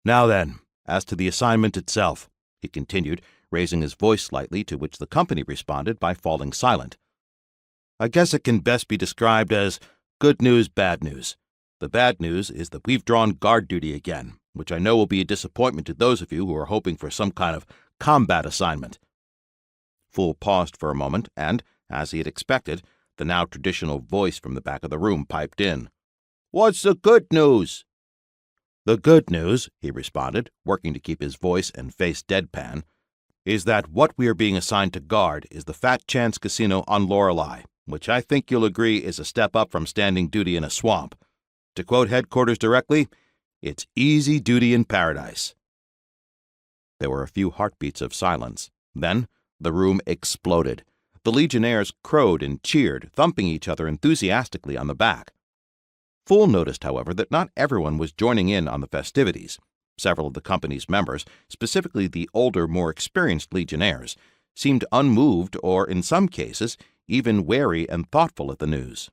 Now then, as to the assignment itself," he continued, raising his voice slightly, to which the company responded by falling silent. "I guess it can best be described as good news, bad news. The bad news is that we've drawn guard duty again, which I know will be a disappointment to those of you who are hoping for some kind of combat assignment." Phule paused for a moment, and, as he had expected, the now traditional voice from the back of the room piped in. "What's the good news?" "The good news," he responded, working to keep his voice and face deadpan, "is that what we are being assigned to guard is the Fat Chance Casino on Lorelei, which I think you'll agree is a step up from standing duty in a swamp. To quote headquarters directly, it's easy duty in paradise." There were a few heartbeats of silence. Then the room exploded. The Legionnaires crowed and cheered, thumping each other enthusiastically on the back. Phule noticed, however, that not everyone was joining in on the festivities. Several of the company's members, specifically the older, more experienced Legionnaires, seemed unmoved or, in some cases, even wary and thoughtful at the news.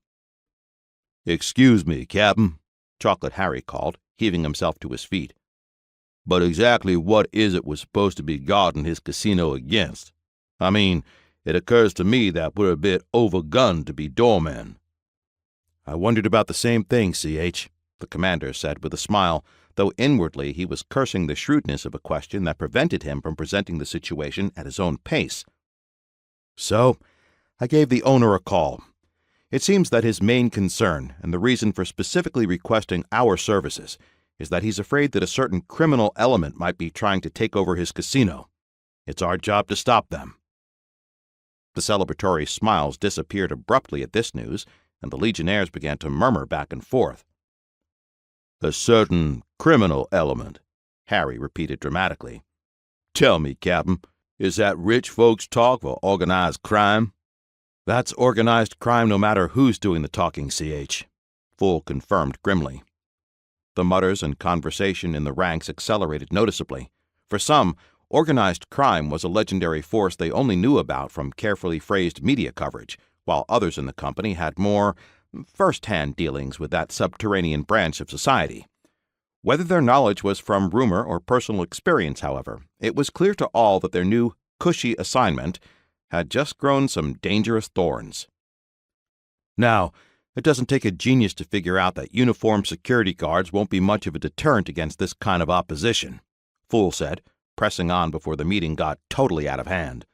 "Excuse me, Captain," Chocolate Harry called, heaving himself to his feet. "But exactly what is it we're supposed to be guarding his casino against? I mean, it occurs to me that we're a bit overgunned to be doormen." "I wondered about the same thing, CH," the commander said with a smile, though inwardly he was cursing the shrewdness of a question that prevented him from presenting the situation at his own pace. "So, I gave the owner a call. It seems that his main concern, and the reason for specifically requesting our services, is that he's afraid that a certain criminal element might be trying to take over his casino. It's our job to stop them." The celebratory smiles disappeared abruptly at this news, and the Legionnaires began to murmur back and forth. "A certain criminal element," Harry repeated dramatically. "Tell me, Captain, is that rich folks' talk for organized crime?" "That's organized crime no matter who's doing the talking, CH," Phule confirmed grimly. The mutters and conversation in the ranks accelerated noticeably. For some, organized crime was a legendary force they only knew about from carefully phrased media coverage, while others in the company had more first-hand dealings with that subterranean branch of society. Whether their knowledge was from rumor or personal experience, however, it was clear to all that their new, cushy assignment had just grown some dangerous thorns. Now, it doesn't take a genius to figure out that uniformed security guards won't be much of a deterrent against this kind of opposition, Phule said, pressing on before the meeting got totally out of hand.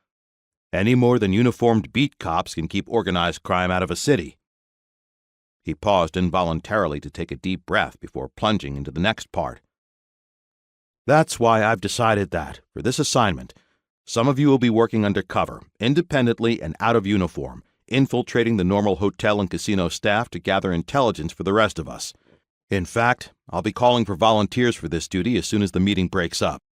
"Any more than uniformed beat cops can keep organized crime out of a city." He paused involuntarily to take a deep breath before plunging into the next part. "That's why I've decided that, for this assignment, some of you will be working undercover, independently and out of uniform, infiltrating the normal hotel and casino staff to gather intelligence for the rest of us. In fact, I'll be calling for volunteers for this duty as soon as the meeting breaks up."